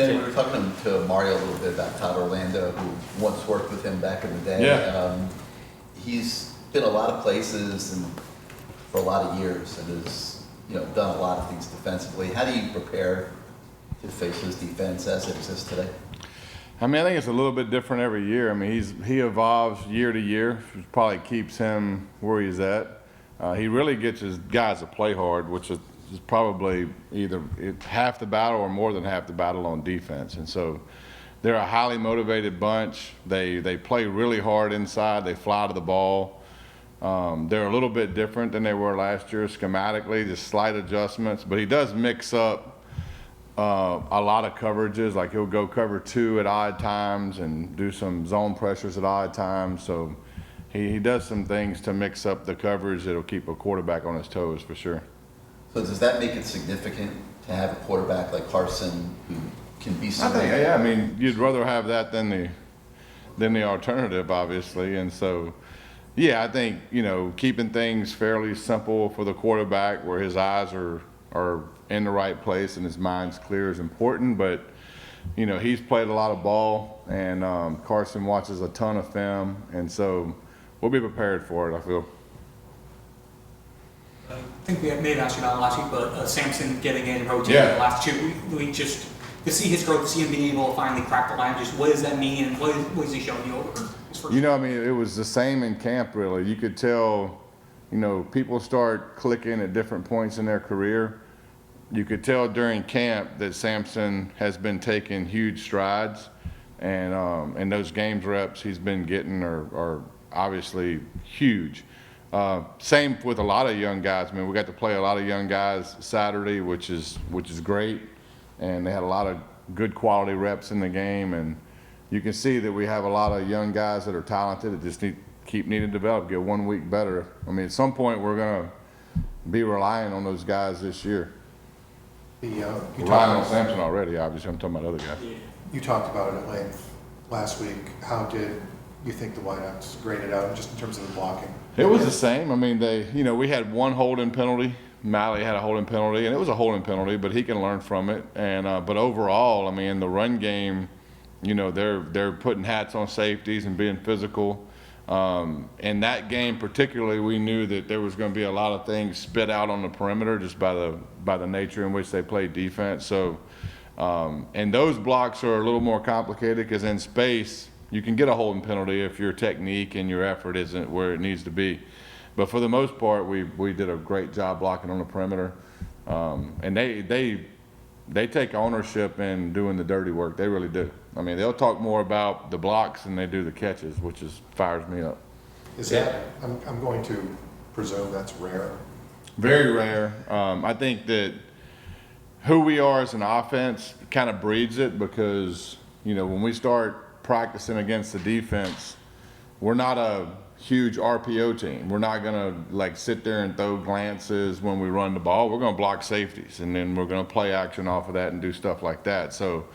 Danny, we were talking to Mario a little bit about Todd Orlando, who once worked with him back in the day. Yeah. He's been a lot of places and for a lot of years and has done a lot of things defensively. How do you prepare to face his defense as it exists today? I mean, I think it's a little bit different every year. I mean, he evolves year to year, which probably keeps him where he's at. He really gets his guys to play hard, which is probably either half the battle or more than half the battle on defense. And so they're a highly motivated bunch. They play really hard inside. They fly to the ball. They're a little bit different than they were last year schematically, just slight adjustments. But he does mix up a lot of coverages. Like he'll go cover 2 at odd times and do some zone pressures at odd times. So he does some things to mix up the coverage that'll keep a quarterback on his toes for sure. So does that make it significant to have a quarterback like Carson who can be so? I think, yeah. I mean, you'd rather have that than the alternative, obviously. And so, yeah, I think keeping things fairly simple for the quarterback, where his eyes are in the right place and his mind's clear, is important. But he's played a lot of ball, and Carson watches a ton of film, and so we'll be prepared for it, I feel. I think we may have asked you about last week, but Samson getting in and rotating the last 2 weeks, just to see his growth, to see him being able to finally crack the line, just what does that mean, and what is he showing you over his first I mean, it was the same in camp, really. You could tell, people start clicking at different points in their career. You could tell during camp that Samson has been taking huge strides, and those games reps he's been getting are obviously huge. Same with a lot of young guys. I mean, we got to play a lot of young guys Saturday, which is great, and they had a lot of good quality reps in the game. And you can see that we have a lot of young guys that are talented that just keep needing to develop, get 1 week better. I mean, at some point we're going to be relying on those guys this year. Relying on Samson already, obviously. I'm talking about other guys. You talked about it at length last week. How did you think the wideouts graded out just in terms of the blocking? It was the same. I mean, we had one holding penalty. Malley had a holding penalty, and it was a holding penalty, but he can learn from it. And but overall, I mean, the run game, they're putting hats on safeties and being physical. In that game particularly, we knew that there was going to be a lot of things spit out on the perimeter just by the nature in which they played defense. So, and those blocks are a little more complicated because in space, you can get a holding penalty if your technique and your effort isn't where it needs to be. But for the most part, we did a great job blocking on the perimeter. And they take ownership in doing the dirty work. They really do. I mean, they'll talk more about the blocks than they do the catches, which fires me up. Is that, I'm going to presume that's rare. Very rare. I think that who we are as an offense kind of breeds it because, when we start practicing against the defense, we're not a huge RPO team. We're not going to sit there and throw glances when we run the ball. We're going to block safeties, and then we're going to play action off of that and do stuff like that. So,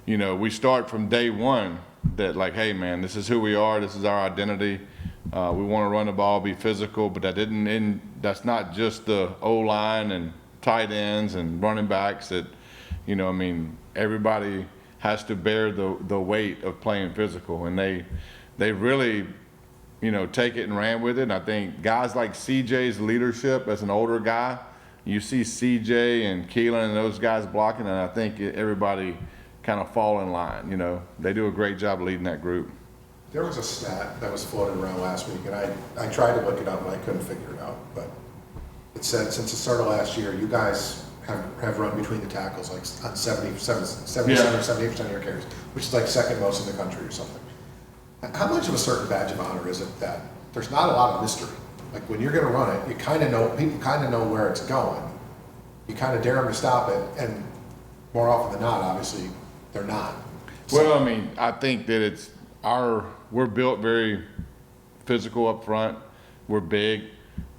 we start from day one that hey man, this is who we are. This is our identity. We want to run the ball, be physical, but that's not just the O-line and tight ends and running backs that, everybody has to bear the weight of playing physical, and they really take it and ran with it. And I think guys like CJ's leadership as an older guy, you see CJ and Keelan and those guys blocking, and I think everybody kind of fall in line. They do a great job leading that group. There was a stat that was floated around last week, and I tried to look it up, but I couldn't figure it out. But it said since the start of last year, you guys have run between the tackles on 77 or 78% of your carries, which is second most in the country or something. How much of a certain badge of honor is it that there's not a lot of mystery? When you're going to run it, you kind of know, people kind of know where it's going. You kind of dare them to stop it, and more often than not, obviously, they're not. Well, I mean, I think that we're built very physical up front. We're big,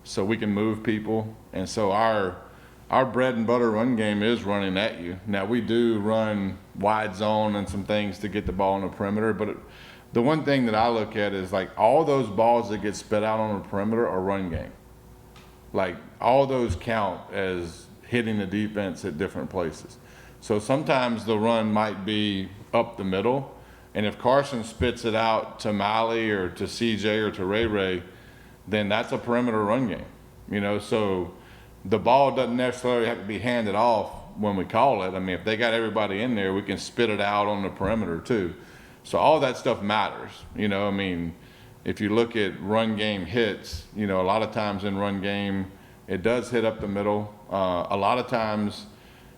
so we can move people, and so our bread and butter run game is running at you. Now we do run wide zone and some things to get the ball on the perimeter, but the one thing that I look at is all those balls that get spit out on the perimeter are run game. All those count as hitting the defense at different places. So sometimes the run might be up the middle, and if Carson spits it out to Mally or to CJ or to Ray Ray, then that's a perimeter run game, you know. So the ball doesn't necessarily have to be handed off when we call it. I mean, if they got everybody in there, we can spit it out on the perimeter too. So all that stuff matters, you know. I mean, if you look at run game hits, you know, a lot of times in run game, it does hit up the middle. A lot of times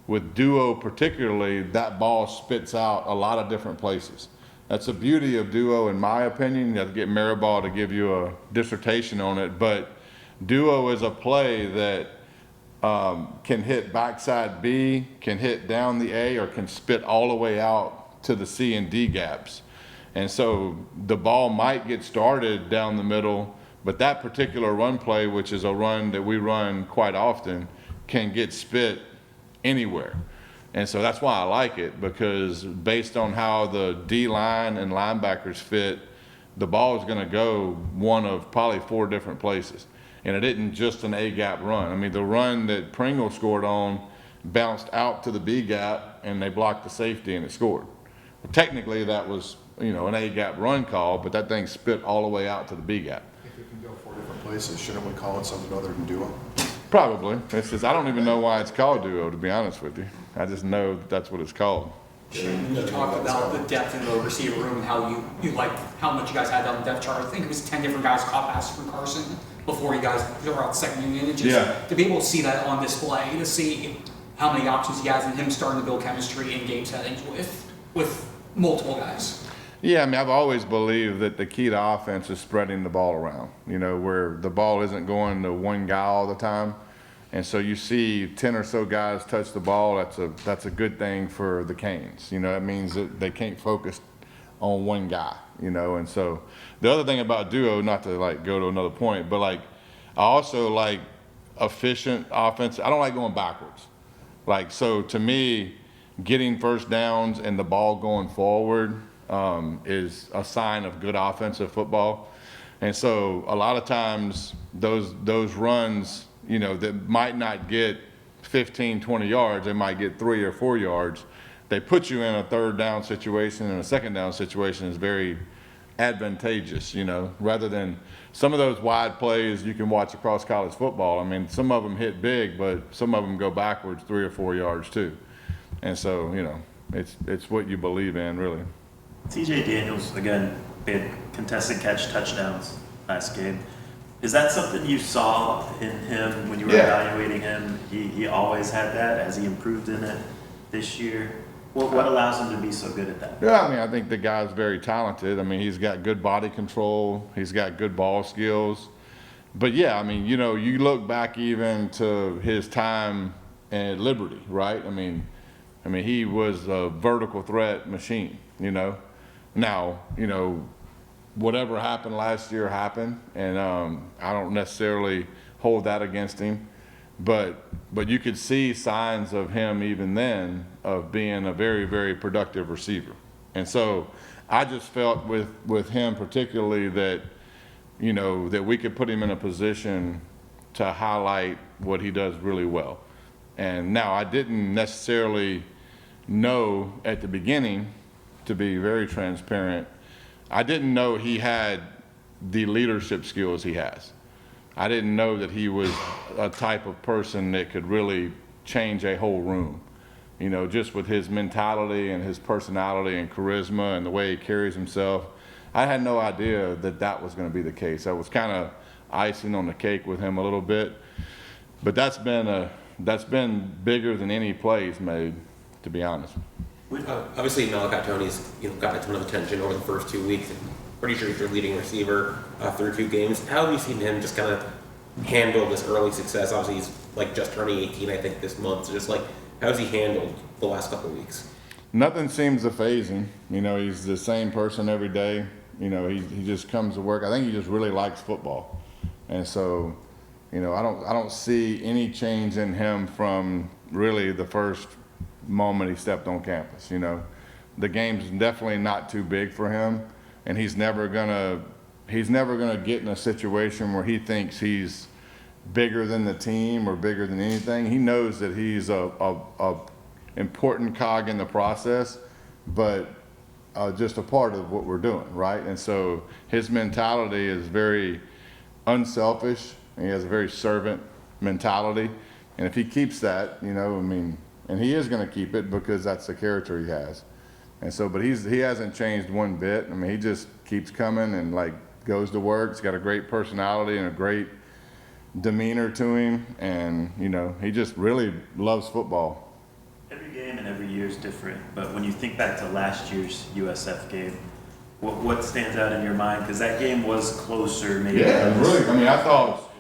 with duo particularly, that ball spits out a lot of different places. That's the beauty of duo, in my opinion. You have to get Maribal to give you a dissertation on it, but duo is a play that can hit backside B, can hit down the A, or can spit all the way out to the C and D gaps. And so the ball might get started down the middle, but that particular run play, which is a run that we run quite often, can get spit anywhere. And so that's why I like it, because based on how the D line and linebackers fit, the ball is going to go one of probably 4 different places. And it isn't just an A gap run. I mean, the run that Pringle scored on bounced out to the B gap and they blocked the safety and it scored. Well, technically that was, you know, an A gap run call, but that thing spit all the way out to the B gap. If it can go 4 different places, shouldn't we call it something other than duo? Probably. It's just, I don't even know why it's called duo, to be honest with you. I just know that that's what it's called. Shannon, you talked about the depth in the receiver room and how you liked how much you guys had on the depth chart. I think it was 10 different guys caught passes from Carson before you guys were out the second unit. And just to be able to see that on display, to see how many options he has and him starting to build chemistry in game settings with multiple guys. Yeah, I mean, I've always believed that the key to offense is spreading the ball around, you know, where the ball isn't going to one guy all the time. And so you see 10 or so guys touch the ball, that's a good thing for the Canes. You know, that means that they can't focus on one guy, you know. And so the other thing about duo, not to like go to another point, but like I also like efficient offense. I don't like going backwards. Like, so to me, getting first downs and the ball going forward is a sign of good offensive football. And so a lot of times those runs, you know, that might not get 15, 20 yards, they might get 3 or 4 yards. They put you in a third down situation and a second down situation is very advantageous, you know, rather than some of those wide plays you can watch across college football. I mean, some of them hit big, but some of them go backwards 3 or 4 yards too. And so, you know, it's what you believe in, really. TJ Daniels, again, had contested catch touchdowns last game. Is that something you saw in him when you were evaluating him? He always had that. Has he improved in it this year? What allows him to be so good at that? Yeah, I mean, I think the guy's very talented. I mean, he's got good body control. He's got good ball skills. But yeah, I mean, you know, you look back even to his time at Liberty, right? I mean, he was a vertical threat machine, you know. Now, you know, whatever happened last year happened, and I don't necessarily hold that against him, but you could see signs of him even then of being a very, very productive receiver. And so I just felt with him particularly that, you know, that we could put him in a position to highlight what he does really well. And now I didn't necessarily know at the beginning, to be very transparent, I didn't know he had the leadership skills he has. I didn't know that he was a type of person that could really change a whole room. You know, just with his mentality and his personality and charisma and the way he carries himself, I had no idea that that was going to be the case. That was kind of icing on the cake with him a little bit. But that's been bigger than any play he's made, to be honest. Obviously, Malachi Tony's gotten a ton of attention over the first 2 weeks. Pretty sure he's your leading receiver through 2 games. How have you seen him just kind of handle this early success? Obviously, he's like just turning 18, I think, this month. So just like, how has he handled the last couple of weeks? Nothing seems to faze him. You know, he's the same person every day. You know, he just comes to work. I think he just really likes football, and so, you know, I don't see any change in him from really the first moment he stepped on campus. You know, the game's definitely not too big for him, and he's never gonna get in a situation where he thinks he's bigger than the team or bigger than anything. He knows that he's a important cog in the process, but just a part of what we're doing, right? And so his mentality is very unselfish. And he has a very servant mentality. And if he keeps that, you know, I mean, and he is going to keep it because that's the character he has. And so, but he hasn't changed one bit. I mean, he just keeps coming and like goes to work. He's got a great personality and a great demeanor to him. And, you know, he just really loves football. Every game and every year is different, but when you think back to last year's USF game, what stands out in your mind? Because that game was closer, maybe. Yeah, really. I mean, I thought,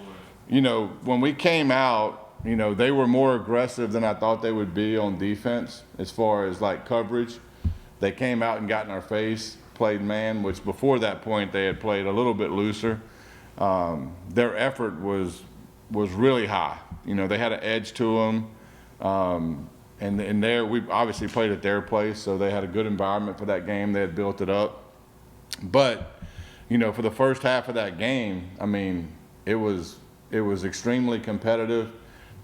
you know, when we came out, you know, they were more aggressive than I thought they would be on defense as far as like coverage. They came out and got in our face, played man, which before that point they had played a little bit looser. Their effort was really high. You know, they had an edge to them. And there, we obviously played at their place, so they had a good environment for that game. They had built it up. But, you know, for the first half of that game, I mean, it was extremely competitive.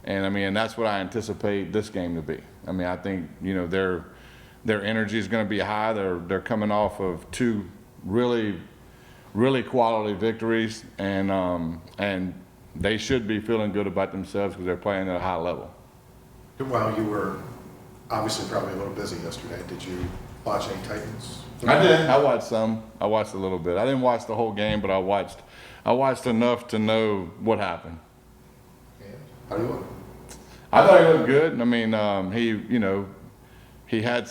And, I mean, and that's what I anticipate this game to be. I mean, I think, you know, their energy is going to be high. They're coming off of two really, really quality victories. And they should be feeling good about themselves because they're playing at a high level. While you were obviously probably a little busy yesterday, did you watch any Titans? I did. I watched some. I watched a little bit. I didn't watch the whole game, but I watched enough to know what happened. Yeah. How do you look? I thought he looked good. I mean, he had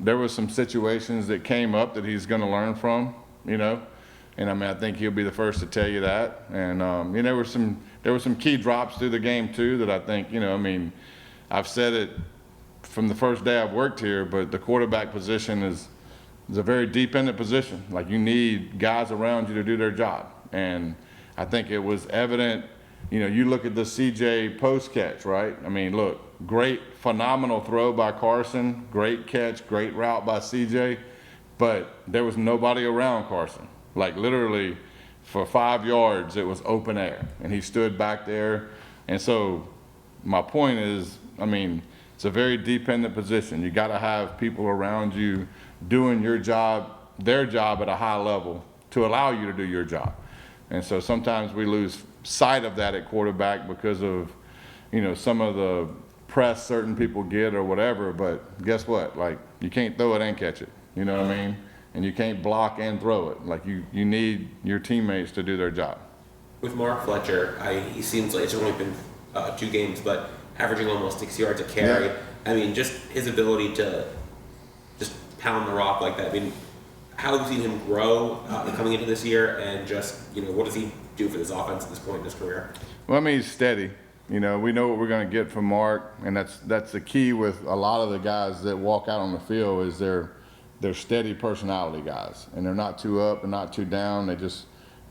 there was some situations that came up that he's going to learn from, you know. And I mean, I think he'll be the first to tell you that. And you know, there were some key drops through the game too that I think, you know, I mean, I've said it from the first day I've worked here, but the quarterback position is a very deep-ended position. Like, you need guys around you to do their job. And I think it was evident, you know, you look at the CJ post catch, right? I mean, look, great, phenomenal throw by Carson, great catch, great route by CJ, but there was nobody around Carson. Like, literally for 5 yards, it was open air, and he stood back there. And so my point is, I mean, it's a very dependent position. You got to have people around you doing your job, their job at a high level to allow you to do your job. And so sometimes we lose sight of that at quarterback because of, you know, some of the press certain people get or whatever. But guess what? Like, you can't throw it and catch it. You know what I mean? And you can't block and throw it. Like, you need your teammates to do their job. With Mark Fletcher, he seems like it's only been 2 games, but averaging almost 6 yards a carry. Yeah. I mean, just his ability to just pound the rock like that. I mean, how have you seen him grow coming into this year, and just, you know, what does he do for this offense at this point in his career? Well, I mean, he's steady. You know, we know what we're going to get from Mark, and that's the key with a lot of the guys that walk out on the field is they're steady personality guys, and they're not too up and not too down.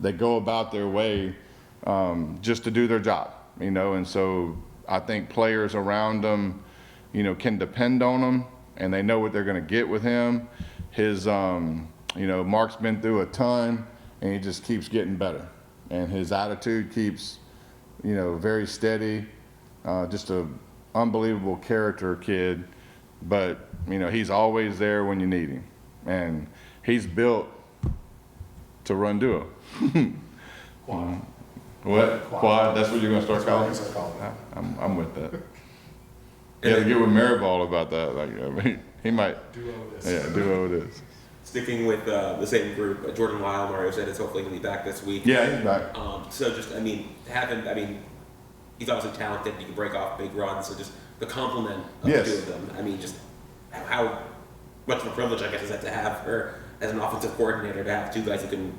They go about their way just to do their job, you know. And so I think players around them, you know, can depend on him, and they know what they're going to get with him. His, you know, Mark's been through a ton, and he just keeps getting better, and his attitude keeps, you know, very steady. Just a unbelievable character kid, but you know, he's always there when you need him, and he's built to run duo. Quad. What? Quad? That's what you're going to start calling it? That's what I call it. I'm with that. You have to get with Mariball about that. Like, I mean, he might. Duo it is. Yeah, duo it is. Sticking with the same group, Jordan Lyle, Mario said, is hopefully going to be back this week. Yeah, he's back. So just, I mean, he's obviously talented. He can break off big runs. So just the complement of Yes. the two of them. I mean, just how much of a privilege, I guess, is that to have, or as an offensive coordinator, to have 2 guys who can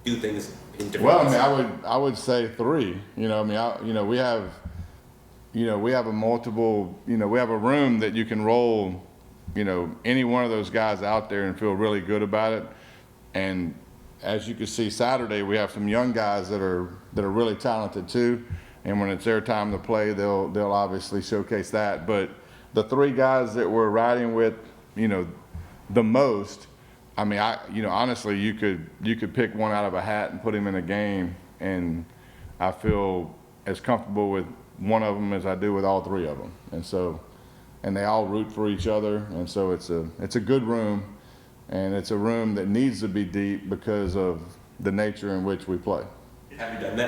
do things in different Well, ways? I mean, I would say 3. You know, I mean, we have a multiple. You know, we have a room that you can roll, you know, any one of those guys out there and feel really good about it. And as you can see Saturday, we have some young guys that are really talented too. And when it's their time to play, they'll obviously showcase that. But the 3 guys that we're riding with, you know, the most, I mean, honestly, you could pick one out of a hat and put him in a game, and I feel as comfortable with one of them as I do with all 3 of them. And so, and they all root for each other, and so it's a good room, and it's a room that needs to be deep because of the nature in which we play. Have you done that?